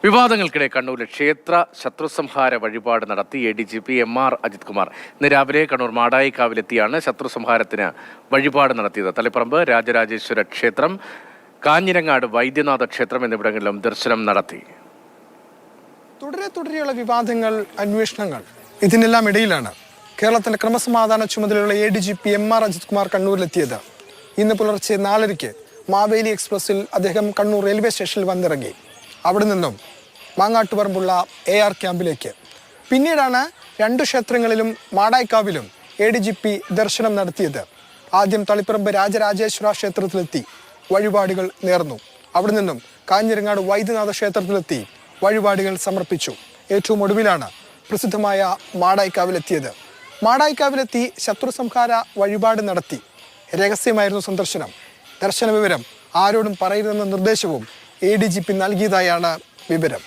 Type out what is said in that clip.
വിവാദങ്ങൾക്കിടെ കണ്ണൂരിൽ ക്ഷേത്ര ശത്രുസംഹാര വഴിപാട് നടത്തി ADGP MR അജിത് കുമാർ ഇന്ന് രാവിലെ കണ്ണൂർ മാടായിക്കാവിലെത്തിയാണ് ശത്രുസംഹാരത്തിന് വഴിപാട് നടത്തിയത്. തളിപ്പറമ്പ് രാജരാജേശ്വര ക്ഷേത്രം, കാഞ്ഞിരങ്ങാട് വൈദ്യനാഥ ക്ഷേത്രം എന്നിവിടങ്ങളിലും ദർശനം നടത്തി. തുടരെയുള്ള വിവാദങ്ങൾ, അന്വേഷണങ്ങൾ, ഇതിനെല്ലാം ഇടയിലാണ് കേരളത്തിന്റെ ക്രമസമാധാന ചുമതലയുള്ള ADGP MR അജിത് കുമാർ കണ്ണൂരിലെത്തിയത്. ഇന്ന് പുലർച്ചെ 4:30 മാവേലി എക്സ്പ്രസിൽ അദ്ദേഹം കണ്ണൂർ റെയിൽവേ സ്റ്റേഷനിൽ വന്നിറങ്ങി. അവിടെ നിന്നും മാങ്ങാട്ടുപറമ്പുള്ള AR ക്യാമ്പിലേക്ക്. പിന്നീടാണ് 2 ക്ഷേത്രങ്ങളിലും മാടായിക്കാവിലും ADGP ദർശനം നടത്തിയത്. ആദ്യം തളിപ്പറമ്പ് രാജരാജേശ്വര ക്ഷേത്രത്തിലെത്തി വഴിപാടുകൾ നേർന്നു. അവിടെ നിന്നും കാഞ്ഞിരങ്ങാട് വൈദ്യനാഥ ക്ഷേത്രത്തിലെത്തി വഴിപാടുകൾ സമർപ്പിച്ചു. ഏറ്റവും ഒടുവിലാണ് പ്രസിദ്ധമായ മാടായിക്കാവിലെത്തിയത്. മാടായിക്കാവിലെത്തി ശത്രുസംഹാര വഴിപാട് നടത്തി. രഹസ്യമായിരുന്നു സന്ദർശനം. ദർശന വിവരം ആരോടും പറയരുതെന്ന നിർദ്ദേശവും ADGP നൽകിയതായാണ് വിവരം.